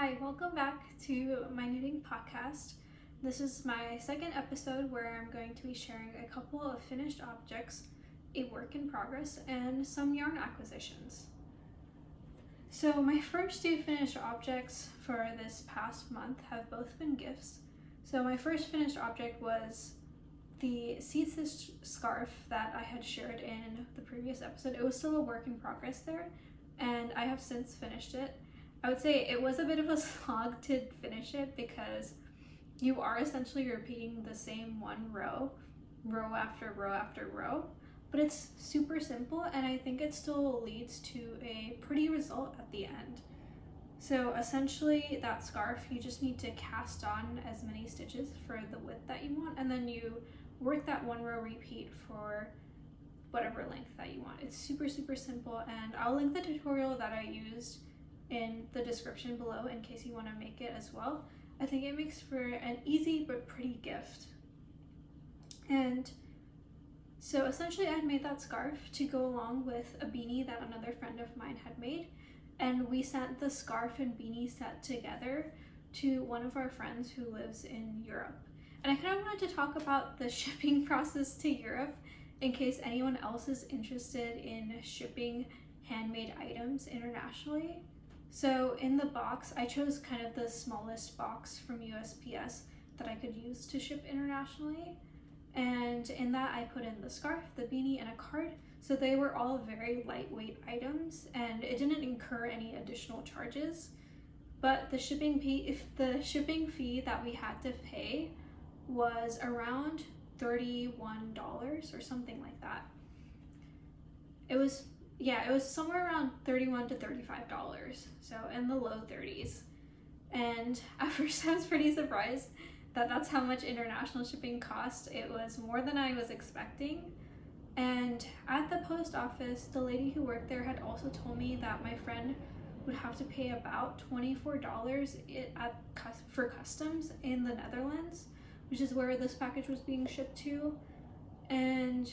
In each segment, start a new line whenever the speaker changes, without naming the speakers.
Hi, welcome back to my knitting podcast. This is my second episode where I'm going to be sharing a couple of finished objects, a work in progress, and some yarn acquisitions. So my first two finished objects for this past month have both been gifts. So my first finished object was the seed stitch scarf that I had shared in the previous episode. It was still a work in progress there, and I have since finished it. I would say it was a bit of a slog to finish it because you are essentially repeating the same one row after row after row, but it's super simple and I think it still leads to a pretty result at the end. So essentially that scarf, you just need to cast on as many stitches for the width that you want, and then you work that one row repeat for whatever length that you want. It's super simple, and I'll link the tutorial that I used in the description below in case you want to make it as well. I think it makes for an easy but pretty gift. And so essentially I had made that scarf to go along with a beanie that another friend of mine had made, and we sent the scarf and beanie set together to one of our friends who lives in Europe. And I kind of wanted to talk about the shipping process to Europe in case anyone else is interested in shipping handmade items internationally. So in the box, I chose kind of the smallest box from USPS that I could use to ship internationally. And in that I put in the scarf, the beanie, and a card. So they were all very lightweight items and it didn't incur any additional charges. But the shipping fee that we had to pay was around $31 or something like that. It was somewhere around $31 to $35, so in the low 30s. And at first I was pretty surprised that that's how much international shipping cost. It was more than I was expecting. And at the post office, the lady who worked there had also told me that my friend would have to pay about $24 for customs in the Netherlands, which is where this package was being shipped to. And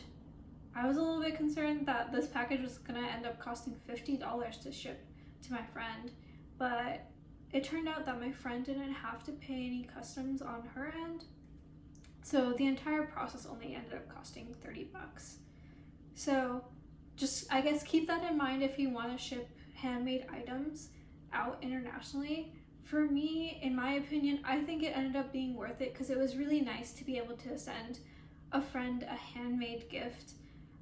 I was a little bit concerned that this package was gonna end up costing $50 to ship to my friend, but it turned out that my friend didn't have to pay any customs on her end. So the entire process only ended up costing $30. So just, I guess, keep that in mind if you want to ship handmade items out internationally. For me, in my opinion, I think it ended up being worth it because it was really nice to be able to send a friend a handmade gift.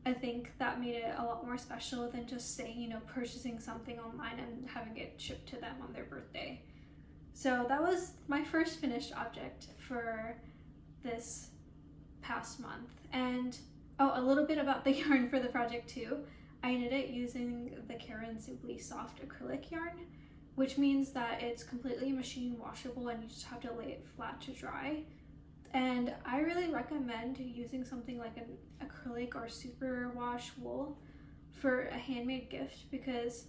I think that made it a lot more special than just saying, purchasing something online and having it shipped to them on their birthday. So that was my first finished object for this past month. And a little bit about the yarn for the project too. I knit it using the Karen Simply Soft acrylic yarn, which means that it's completely machine washable and you just have to lay it flat to dry. And I really recommend using something like an acrylic or superwash wool for a handmade gift because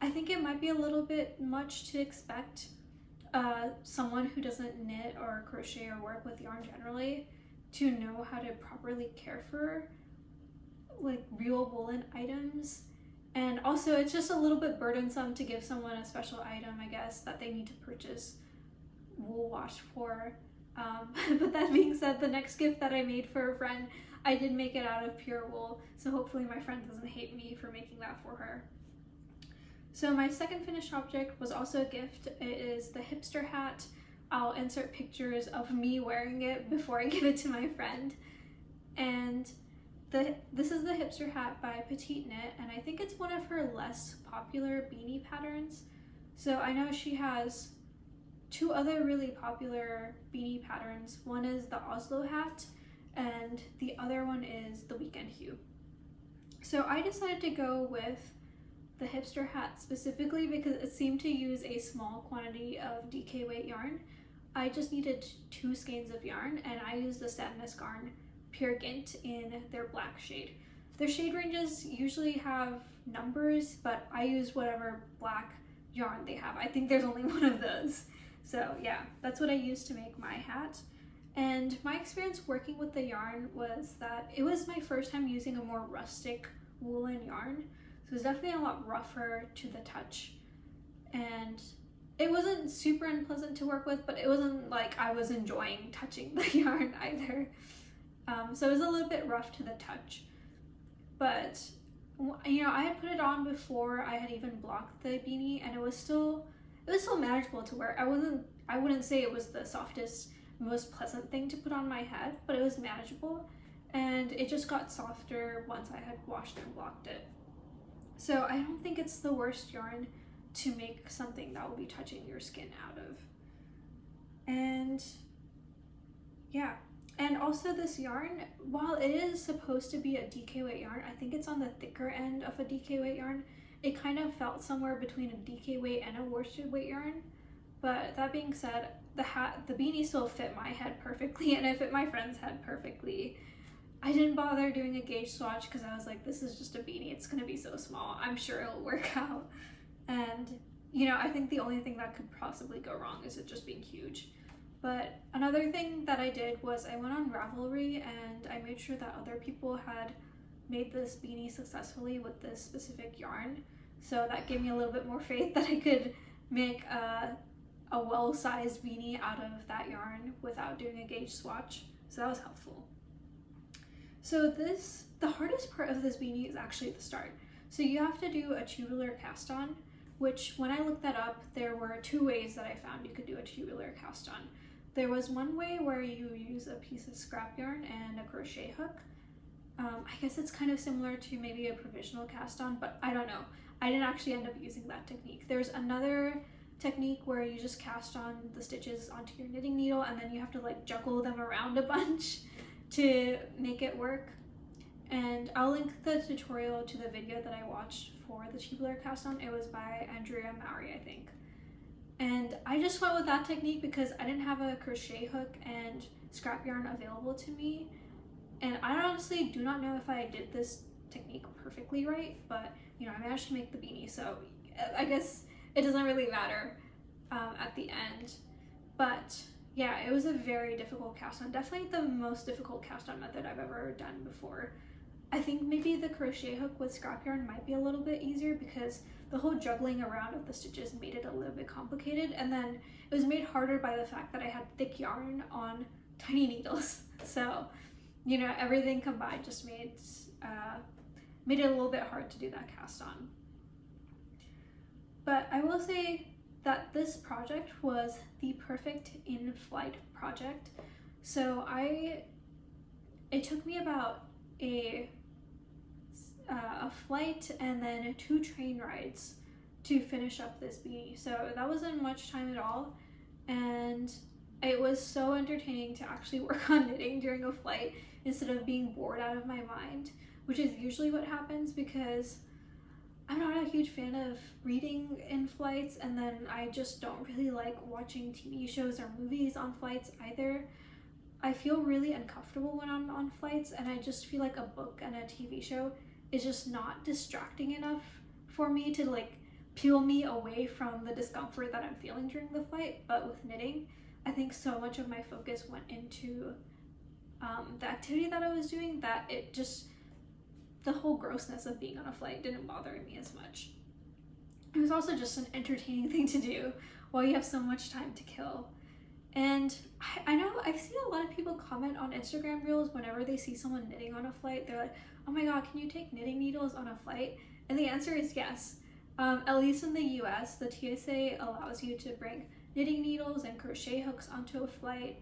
I think it might be a little bit much to expect someone who doesn't knit or crochet or work with yarn generally to know how to properly care for like real woolen items. And also it's just a little bit burdensome to give someone a special item, I guess, that they need to purchase wool wash for. But that being said, the next gift that I made for a friend, I did make it out of pure wool, so hopefully my friend doesn't hate me for making that for her. So my second finished object was also a gift. It is the Hipster Hat. I'll insert pictures of me wearing it before I give it to my friend. And this is the Hipster Hat by Petite Knit, and I think it's one of her less popular beanie patterns. So I know she has two other really popular beanie patterns. One is the Oslo hat and the other one is the Weekend Hue. So I decided to go with the Hipster Hat specifically because it seemed to use a small quantity of DK weight yarn. I just needed 2 skeins of yarn and I used the Sadness Garn Pure Gint in their black shade. Their shade ranges usually have numbers, but I used whatever black yarn they have. I think there's only one of those. So yeah, that's what I used to make my hat. And my experience working with the yarn was that it was my first time using a more rustic woolen yarn. So it was definitely a lot rougher to the touch. And it wasn't super unpleasant to work with, but it wasn't like I was enjoying touching the yarn either. So it was a little bit rough to the touch. But, you know, I had put it on before I had even blocked the beanie, and it was still manageable to wear. I wouldn't say it was the softest, most pleasant thing to put on my head, but it was manageable, and it just got softer once I had washed and blocked it. So I don't think it's the worst yarn to make something that will be touching your skin out of. And yeah, and also this yarn, while it is supposed to be a DK weight yarn, I think it's on the thicker end of a DK weight yarn. It kind of felt somewhere between a DK weight and a worsted weight yarn. But that being said, the beanie still fit my head perfectly, and it fit my friend's head perfectly. I didn't bother doing a gauge swatch because I was like, this is just a beanie, it's gonna be so small, I'm sure it'll work out. And you know, I think the only thing that could possibly go wrong is it just being huge. But another thing that I did was I went on Ravelry and I made sure that other people had made this beanie successfully with this specific yarn. So that gave me a little bit more faith that I could make a well-sized beanie out of that yarn without doing a gauge swatch. So that was helpful. So the hardest part of this beanie is actually the start. So you have to do a tubular cast on, which when I looked that up, there were 2 ways that I found you could do a tubular cast on. There was one way where you use a piece of scrap yarn and a crochet hook. I guess it's kind of similar to maybe a provisional cast on, but I don't know. I didn't actually end up using that technique. There's another technique where you just cast on the stitches onto your knitting needle and then you have to like juggle them around a bunch to make it work. And I'll link the tutorial to the video that I watched for the tubular cast on. It was by Andrea Mowry, I think. And I just went with that technique because I didn't have a crochet hook and scrap yarn available to me. And I honestly do not know if I did this technique perfectly right, but you know, I managed to make the beanie, so I guess it doesn't really matter at the end. But yeah, it was a very difficult cast on, definitely the most difficult cast on method I've ever done before. I think maybe the crochet hook with scrap yarn might be a little bit easier because the whole juggling around of the stitches made it a little bit complicated, and then it was made harder by the fact that I had thick yarn on tiny needles. So, you know, everything combined just made it a little bit hard to do that cast on. But I will say that this project was the perfect in-flight project. So it took me about a flight and then 2 train rides to finish up this beanie. So that wasn't much time at all, and it was so entertaining to actually work on knitting during a flight instead of being bored out of my mind, which is usually what happens because I'm not a huge fan of reading in flights, and then I just don't really like watching TV shows or movies on flights either. I feel really uncomfortable when I'm on flights, and I just feel like a book and a TV show is just not distracting enough for me to like peel me away from the discomfort that I'm feeling during the flight. But with knitting, I think so much of my focus went into the activity that I was doing that it just, the whole grossness of being on a flight didn't bother me as much. It was also just an entertaining thing to do while you have so much time to kill. And I know I've seen a lot of people comment on Instagram reels whenever they see someone knitting on a flight. They're like, oh my god, can you take knitting needles on a flight? And the answer is yes. At least in the US, the TSA allows you to bring knitting needles and crochet hooks onto a flight.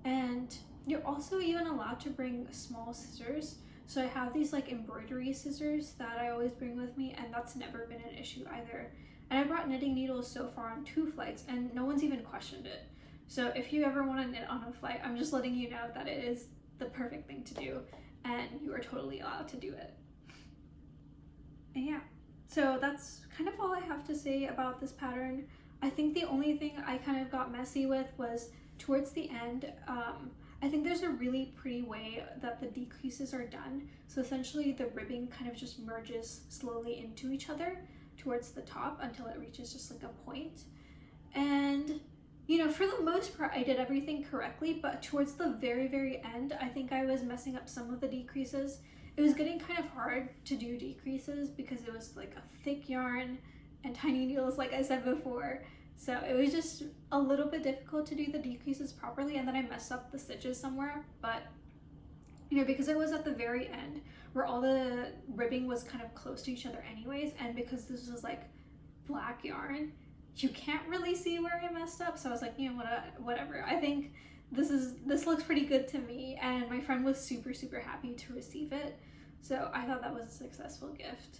And you're also even allowed to bring small scissors. So I have these like embroidery scissors that I always bring with me, and that's never been an issue either. And I brought knitting needles so far on 2 flights and no one's even questioned it. So if you ever want to knit on a flight, I'm just letting you know that it is the perfect thing to do and you are totally allowed to do it. And yeah, so that's kind of all I have to say about this pattern. I think the only thing I kind of got messy with was towards the end. I think there's a really pretty way that the decreases are done. So essentially the ribbing kind of just merges slowly into each other towards the top until it reaches just like a point. And you know, for the most part, I did everything correctly, but towards the very, very end, I think I was messing up some of the decreases. It was getting kind of hard to do decreases because it was like a thick yarn and tiny needles, like I said before. So it was just a little bit difficult to do the decreases properly, and then I messed up the stitches somewhere, but you know, because it was at the very end where all the ribbing was kind of close to each other anyways, and because this was like black yarn, you can't really see where I messed up. So I was like, you know what, whatever. I think this looks pretty good to me, and my friend was super happy to receive it. So I thought that was a successful gift.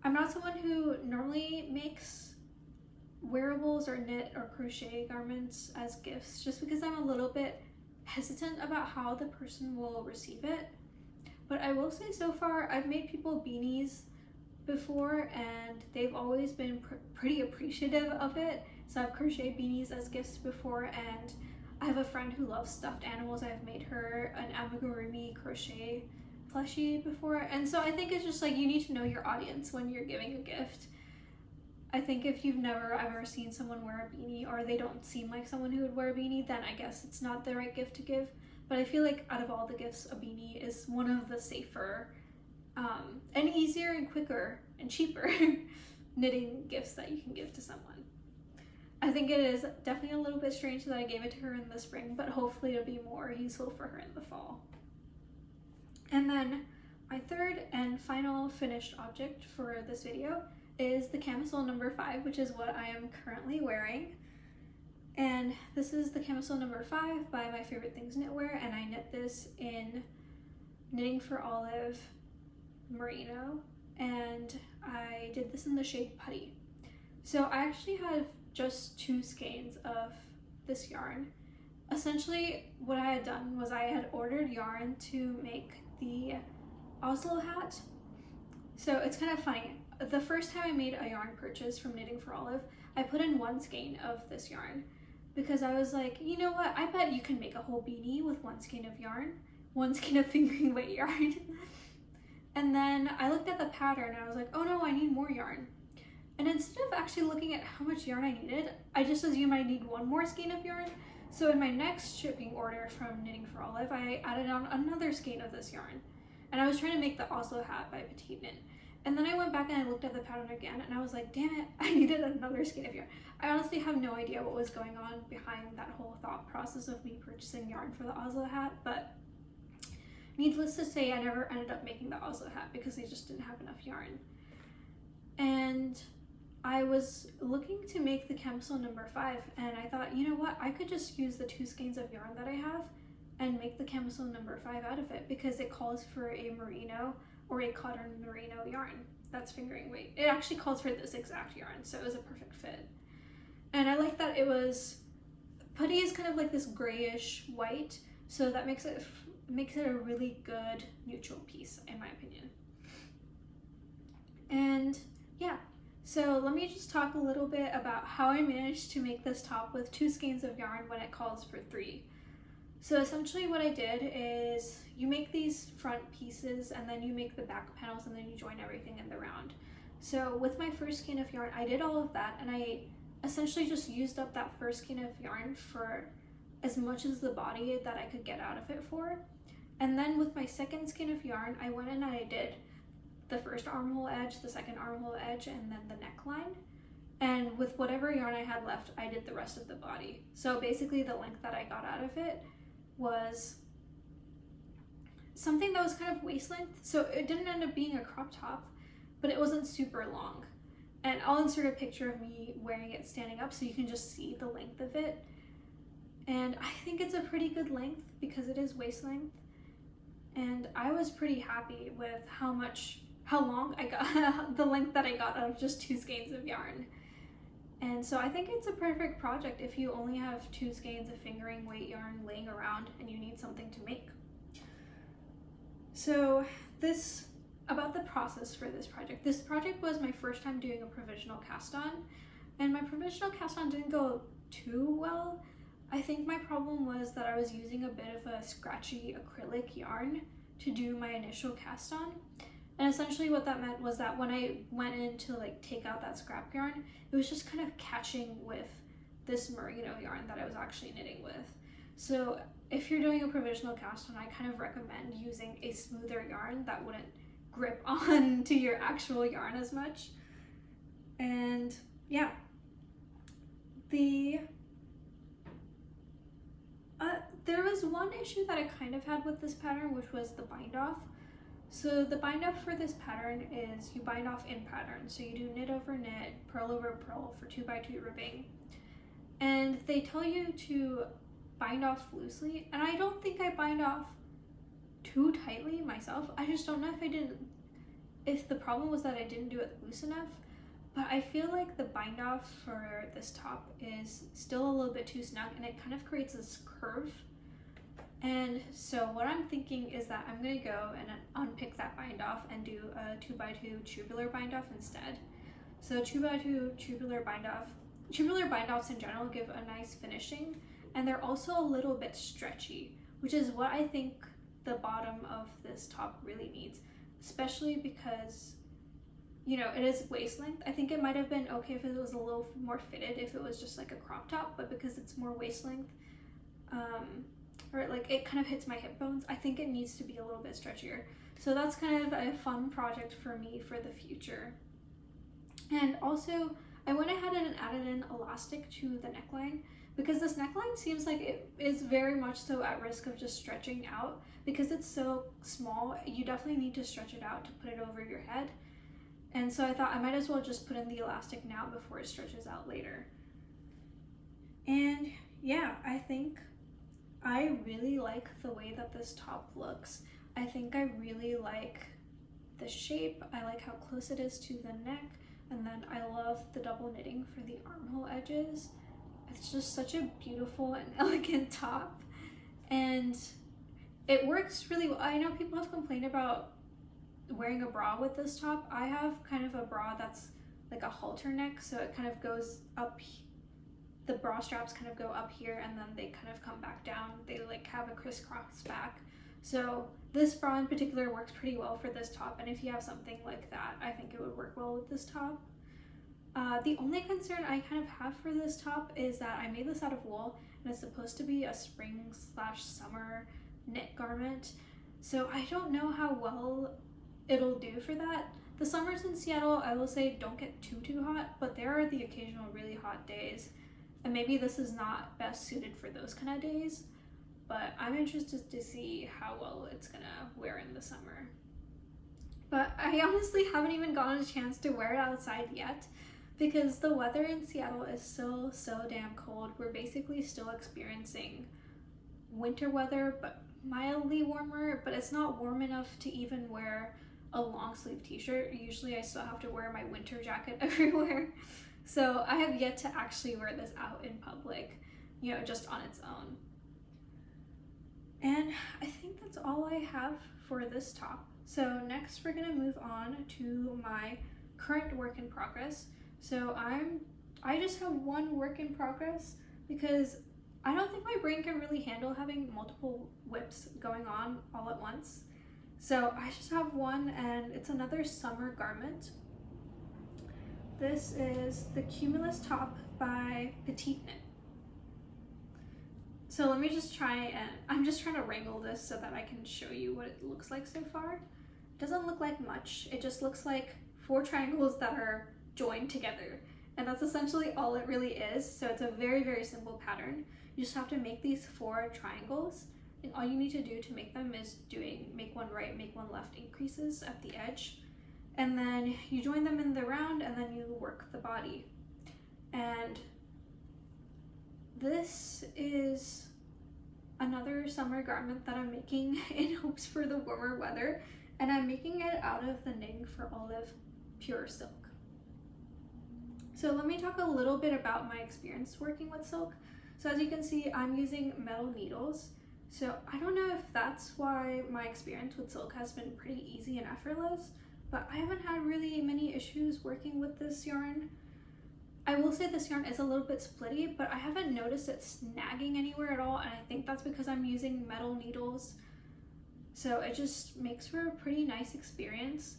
I'm not someone who normally makes wearables or knit or crochet garments as gifts, just because I'm a little bit hesitant about how the person will receive it. But I will say, so far I've made people beanies before, and they've always been pretty appreciative of it. So I've crocheted beanies as gifts before, and I have a friend who loves stuffed animals. I've made her an amigurumi crochet plushie before, and so I think it's just like, you need to know your audience when you're giving a gift. I think if you've never ever seen someone wear a beanie, or they don't seem like someone who would wear a beanie, then I guess it's not the right gift to give. But I feel like out of all the gifts, a beanie is one of the safer and easier and quicker and cheaper knitting gifts that you can give to someone. I think it is definitely a little bit strange that I gave it to her in the spring, but hopefully it'll be more useful for her in the fall. And then my third and final finished object for this video is the Camisole No. 5, which is what I am currently wearing. And this is the Camisole No. 5 by My Favorite Things Knitwear, and I knit this in Knitting for Olive Merino, and I did this in the shade Putty. So I actually have just 2 skeins of this yarn. Essentially what I had done was I had ordered yarn to make the Oslo hat. So it's kind of funny. The first time I made a yarn purchase from Knitting for Olive, I put in 1 skein of this yarn because I was like, you know what, I bet you can make a whole beanie with 1 skein of yarn, 1 skein of fingering weight yarn. And then I looked at the pattern and I was like, oh no, I need more yarn. And instead of actually looking at how much yarn I needed, I just assumed I need 1 more skein of yarn. So in my next shipping order from Knitting for Olive, I added on another skein of this yarn. And I was trying to make the Oslo hat by Petite Knit. And then I went back and I looked at the pattern again, and I was like, damn it, I needed another skein of yarn. I honestly have no idea what was going on behind that whole thought process of me purchasing yarn for the Oslo hat, but needless to say, I never ended up making the Oslo hat because I just didn't have enough yarn. And I was looking to make the Camisole No. 5, and I thought, you know what, I could just use the 2 skeins of yarn that I have and make the Camisole No. 5 out of it, because it calls for a merino or a cotton merino yarn that's fingering weight. It actually calls for this exact yarn, so it was a perfect fit. And I like that it was, putty is kind of like this grayish white, so that makes it a really good neutral piece, in my opinion. And yeah, so let me just talk a little bit about how I managed to make this top with 2 skeins of yarn when it calls for 3. So essentially what I did is, you make these front pieces and then you make the back panels and then you join everything in the round. So with my first skein of yarn, I did all of that, and I essentially just used up that first skein of yarn for as much as the body that I could get out of it for. And then with my second skein of yarn, I went in and I did the first armhole edge, the second armhole edge, and then the neckline. And with whatever yarn I had left, I did the rest of the body. So basically the length that I got out of it was something that was kind of waist length. So it didn't end up being a crop top, but it wasn't super long. And I'll insert a picture of me wearing it standing up so you can just see the length of it. And I think it's a pretty good length because it is waist length. And I was pretty happy with how long I got, the length that I got out of just 2 skeins of yarn. And so I think it's a perfect project if you only have 2 skeins of fingering weight yarn laying around and you need something to make. So about the process for this project. This project was my first time doing a provisional cast on, and my provisional cast on didn't go too well. I think my problem was that I was using a bit of a scratchy acrylic yarn to do my initial cast on. And essentially what that meant was that when I went in to like take out that scrap yarn, it was just kind of catching with this merino yarn that I was actually knitting with. So if you're doing a provisional cast on, I kind of recommend using a smoother yarn that wouldn't grip on to your actual yarn as much. And yeah, there was one issue that I kind of had with this pattern, which was the bind off. So the bind off for this pattern is you bind off in pattern. So you do knit over knit, purl over purl for 2x2 ribbing. And they tell you to bind off loosely, and I don't think I bind off too tightly myself. I just don't know if the problem was that I didn't do it loose enough. But I feel like the bind off for this top is still a little bit too snug, and it kind of creates this curve. And so what I'm thinking is that I'm going to go and unpick that bind off and do a 2x2 tubular bind off instead. So 2x2 tubular bind offs in general give a nice finishing, and they're also a little bit stretchy, which is what I think the bottom of this top really needs, especially because, you know, it is waist length. I think it might have been okay if it was a little more fitted, if it was just like a crop top, but because it's more waist length, or like it kind of hits my hip bones, I think it needs to be a little bit stretchier. So that's kind of a fun project for me for the future. And also, I went ahead and added an elastic to the neckline, because this neckline seems like it is very much so at risk of just stretching out. Because it's so small, you definitely need to stretch it out to put it over your head. And so I thought I might as well just put in the elastic now before it stretches out later. And yeah, I think I really like the way that this top looks. I think I really like the shape. I like how close it is to the neck. And then I love the double knitting for the armhole edges. It's just such a beautiful and elegant top. And it works really well. I know people have complained about wearing a bra with this top. I have kind of a bra that's like a halter neck, so it kind of goes up, the bra straps kind of go up here and then they kind of come back down. They like have a crisscross back. So this bra in particular works pretty well for this top, and if you have something like that, I think it would work well with this top. The only concern I kind of have for this top is that I made this out of wool, and it's supposed to be a spring/summer knit garment. So I don't know how well it'll do for that. The summers in Seattle, I will say, don't get too hot, but there are the occasional really hot days, and maybe this is not best suited for those kind of days, but I'm interested to see how well it's gonna wear in the summer. But I honestly haven't even gotten a chance to wear it outside yet, because the weather in Seattle is so damn cold. We're basically still experiencing winter weather, but mildly warmer, but it's not warm enough to even wear a long sleeve t-shirt. Usually I still have to wear my winter jacket everywhere. So I have yet to actually wear this out in public, you know, just on its own. And I think that's all I have for this top. So next we're gonna move on to my current work in progress. So I just have one work in progress because I don't think my brain can really handle having multiple whips going on all at once. So I just have one, and it's another summer garment. This is the Cumulus top by Petite Knit. So let me just I'm just trying to wrangle this so that I can show you what it looks like so far. It doesn't look like much. It just looks like 4 triangles that are joined together. And that's essentially all it really is. So it's a very simple pattern. You just have to make these 4 triangles, and all you need to do to make them is make one right, make one left increases at the edge, and then you join them in the round, and then you work the body. And this is another summer garment that I'm making in hopes for the warmer weather, and I'm making it out of the Knitting for Olive pure silk. So let me talk a little bit about my experience working with silk. So as you can see, I'm using metal needles. So I don't know if that's why my experience with silk has been pretty easy and effortless, but I haven't had really many issues working with this yarn. I will say this yarn is a little bit splitty, but I haven't noticed it snagging anywhere at all, and I think that's because I'm using metal needles. So it just makes for a pretty nice experience.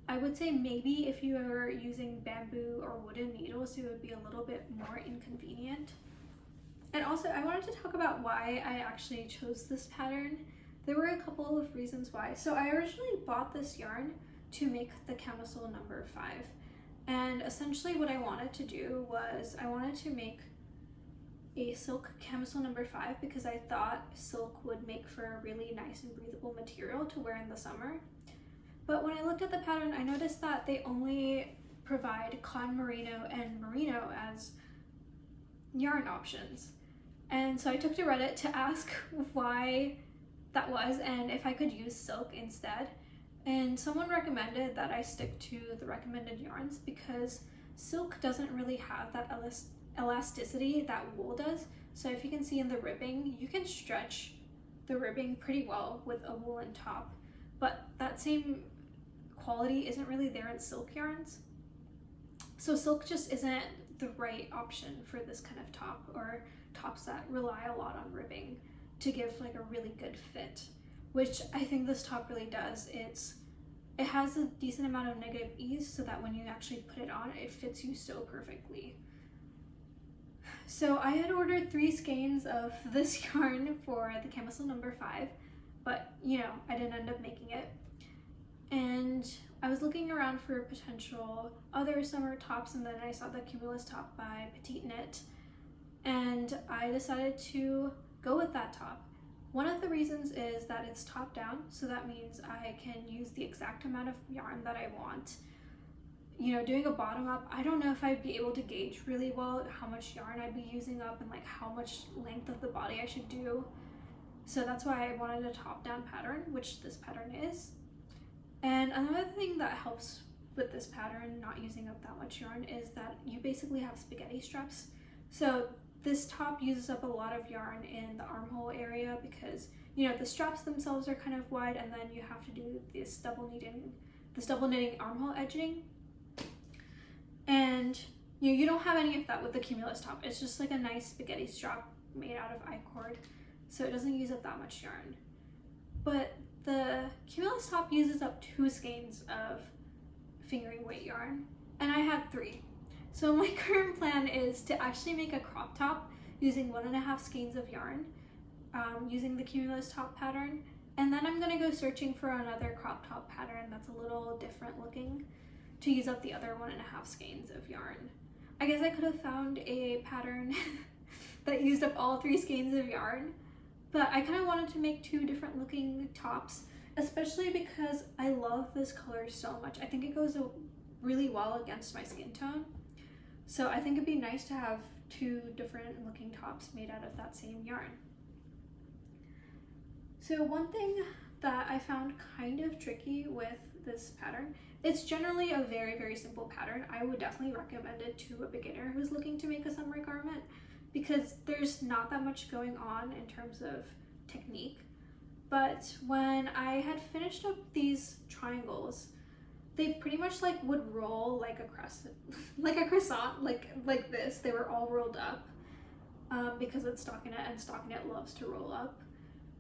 I would say maybe if you were using bamboo or wooden needles, it would be a little bit more inconvenient. And also, I wanted to talk about why I actually chose this pattern. There were a couple of reasons why. So I originally bought this yarn to make the Camisole No. 5. And essentially what I wanted to do was I wanted to make a silk camisole number 5 because I thought silk would make for a really nice and breathable material to wear in the summer. But when I looked at the pattern, I noticed that they only provide cotton merino and merino as yarn options. And so I took to Reddit to ask why that was and if I could use silk instead. And someone recommended that I stick to the recommended yarns because silk doesn't really have that elasticity that wool does. So if you can see in the ribbing, you can stretch the ribbing pretty well with a woolen top, but that same quality isn't really there in silk yarns. So silk just isn't the right option for this kind of top, or tops that rely a lot on ribbing to give like a really good fit, which I think this top really does. It has a decent amount of negative ease so that when you actually put it on, it fits you so perfectly. So I had ordered 3 skeins of this yarn for the camisole number 5, but you know, I didn't end up making it. And I was looking around for potential other summer tops, and then I saw the Cumulus top by Petite Knit, and I decided to go with that top. One of the reasons is that it's top down, so that means I can use the exact amount of yarn that I want. You know, doing a bottom up, I don't know if I'd be able to gauge really well how much yarn I'd be using up and like how much length of the body I should do. So that's why I wanted a top down pattern, which this pattern is. And another thing that helps with this pattern, not using up that much yarn, is that you basically have spaghetti straps. So this top uses up a lot of yarn in the armhole area because, you know, the straps themselves are kind of wide, and then you have to do this double knitting armhole edging. And you don't have any of that with the Cumulus top. It's just like a nice spaghetti strap made out of I-cord, so it doesn't use up that much yarn. But the Cumulus top uses up 2 skeins of fingering weight yarn, and I had 3. So my current plan is to actually make a crop top using 1.5 skeins of yarn, using the Cumulus top pattern, and then I'm gonna go searching for another crop top pattern that's a little different looking to use up the other 1.5 skeins of yarn. I guess I could have found a pattern that used up all 3 skeins of yarn, but I kind of wanted to make 2 different looking tops, especially because I love this color so much. I think it goes really well against my skin tone. So I think it'd be nice to have 2 different looking tops made out of that same yarn. So one thing that I found kind of tricky with this pattern, it's generally a very, very simple pattern. I would definitely recommend it to a beginner who's looking to make a summer garment because there's not that much going on in terms of technique. But when I had finished up these triangles, they pretty much like would roll like a crescent, like this. They were all rolled up because it's stockinette, and stockinette loves to roll up.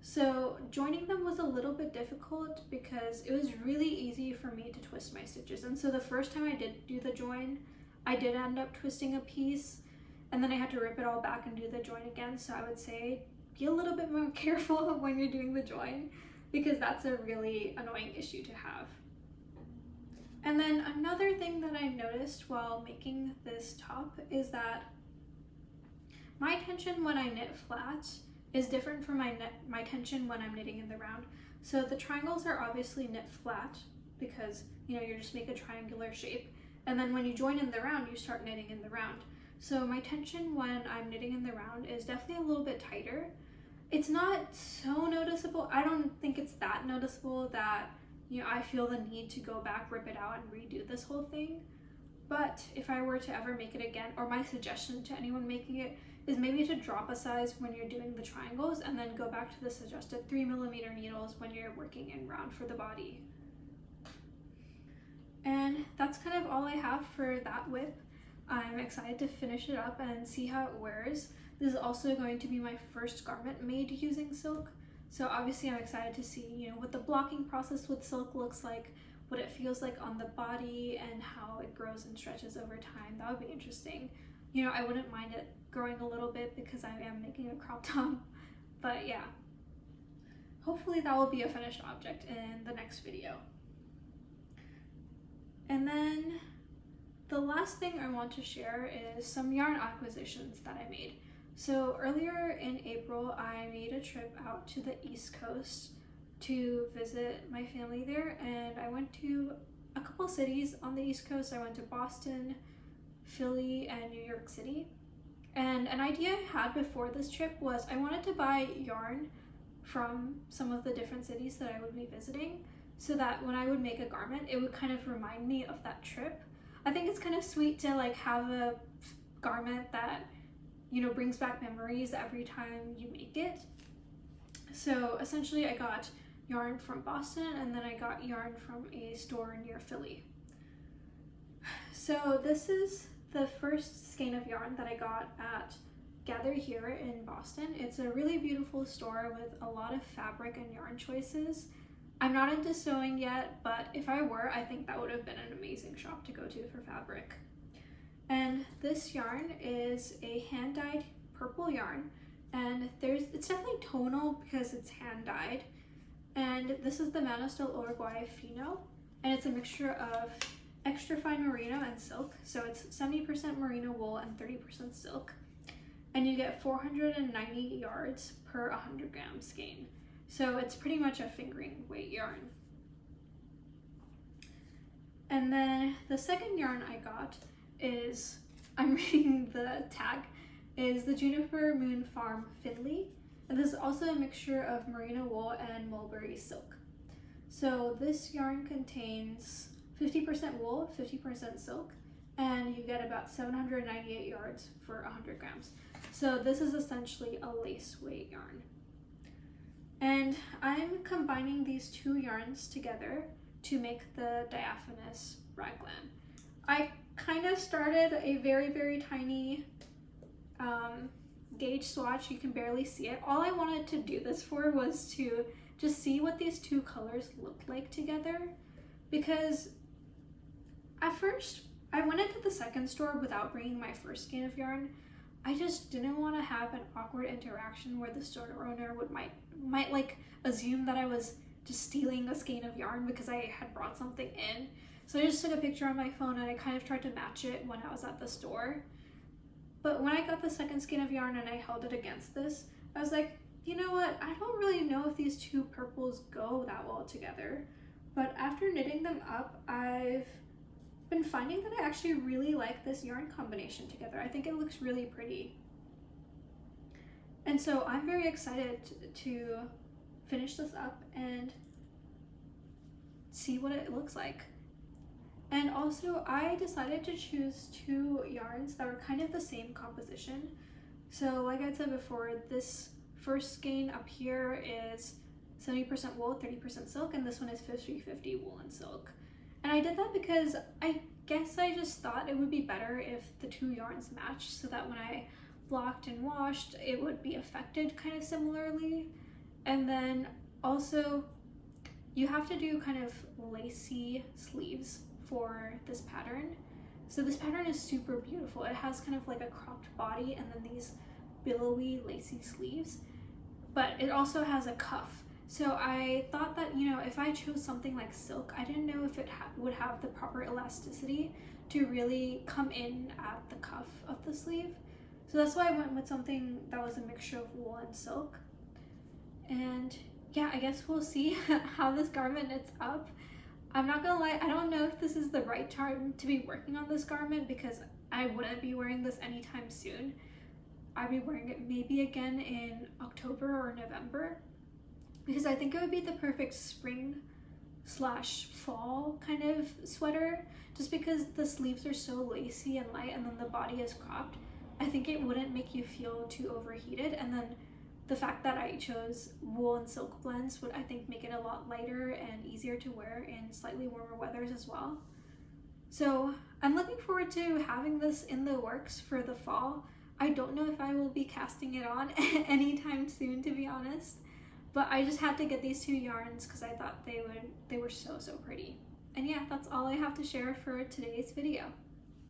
So joining them was a little bit difficult because it was really easy for me to twist my stitches. And so the first time I did do the join, I did end up twisting a piece, and then I had to rip it all back and do the join again. So I would say be a little bit more careful when you're doing the join because that's a really annoying issue to have. And then another thing that I noticed while making this top is that my tension when I knit flat is different from my tension when I'm knitting in the round. So the triangles are obviously knit flat because, you know, you just make a triangular shape, and then when you join in the round, you start knitting in the round. So my tension when I'm knitting in the round is definitely a little bit tighter. It's not so noticeable. I don't think it's that noticeable that, you know, I feel the need to go back, rip it out, and redo this whole thing. But if I were to ever make it again, or my suggestion to anyone making it is maybe to drop a size when you're doing the triangles and then go back to the suggested 3mm needles when you're working in round for the body. And that's kind of all I have for that whip. I'm excited to finish it up and see how it wears. This is also going to be my first garment made using silk. So obviously I'm excited to see, you know, what the blocking process with silk looks like, what it feels like on the body, and how it grows and stretches over time. That would be interesting. You know, I wouldn't mind it growing a little bit because I am making a crop top, but yeah. Hopefully that will be a finished object in the next video. And then the last thing I want to share is some yarn acquisitions that I made. So earlier in April, I made a trip out to the East Coast to visit my family there, and I went to a couple cities on the East Coast. I went to Boston, Philly, and New York City. And an idea I had before this trip was I wanted to buy yarn from some of the different cities that I would be visiting, so that when I would make a garment, it would kind of remind me of that trip. I think it's kind of sweet to like have a garment that, you know, brings back memories every time you make it. So essentially I got yarn from Boston, and then I got yarn from a store near Philly. So this is the first skein of yarn that I got at Gather Here in Boston. It's a really beautiful store with a lot of fabric and yarn choices. I'm not into sewing yet, but if I were, I think that would have been an amazing shop to go to for fabric. And this yarn is a hand-dyed purple yarn, and it's definitely tonal because it's hand-dyed. And this is the Manos Uruguay Fino, and it's a mixture of extra fine merino and silk. So it's 70% merino wool and 30% silk. And you get 490 yards per 100 gram skein. So it's pretty much a fingering weight yarn. And then the second yarn I got is, I'm reading the tag, is the Juniper Moon Farm Findley. And this is also a mixture of merino wool and mulberry silk. So this yarn contains 50% wool, 50% silk, and you get about 798 yards for 100 grams. So this is essentially a lace weight yarn. And I'm combining these two yarns together to make the diaphanous raglan. I kind of started a very, very tiny gauge swatch. You can barely see it. All I wanted to do this for was to just see what these two colors looked like together, because at first I went into the second store without bringing my first skein of yarn. I just didn't want to have an awkward interaction where the store owner might like assume that I was just stealing a skein of yarn because I had brought something in. So I just took a picture on my phone and I kind of tried to match it when I was at the store. But when I got the second skein of yarn and I held it against this, I was like, you know what? I don't really know if these two purples go that well together. But after knitting them up, I've been finding that I actually really like this yarn combination together. I think it looks really pretty. And so I'm very excited to finish this up and see what it looks like. And also I decided to choose two yarns that were kind of the same composition. So like I said before, this first skein up here is 70% wool, 30% silk, and this one is 50-50 wool and silk. And I did that because I guess I just thought it would be better if the two yarns matched, so that when I blocked and washed, it would be affected kind of similarly. And then also you have to do kind of lacy sleeves for this pattern. So this pattern is super beautiful. It has kind of like a cropped body and then these billowy lacy sleeves, but it also has a cuff. So I thought that, you know, if I chose something like silk, I didn't know if it would have the proper elasticity to really come in at the cuff of the sleeve. So that's why I went with something that was a mixture of wool and silk. And yeah, I guess we'll see how this garment knits up. I'm not gonna lie, I don't know if this is the right time to be working on this garment because I wouldn't be wearing this anytime soon. I'd be wearing it maybe again in October or November, because I think it would be the perfect spring/fall kind of sweater, just because the sleeves are so lacy and light and then the body is cropped. I think it wouldn't make you feel too overheated, and then the fact that I chose wool and silk blends would, I think, make it a lot lighter and easier to wear in slightly warmer weathers as well. So I'm looking forward to having this in the works for the fall. I don't know if I will be casting it on anytime soon, to be honest, but I just had to get these two yarns because I thought they were so pretty. And yeah, that's all I have to share for today's video.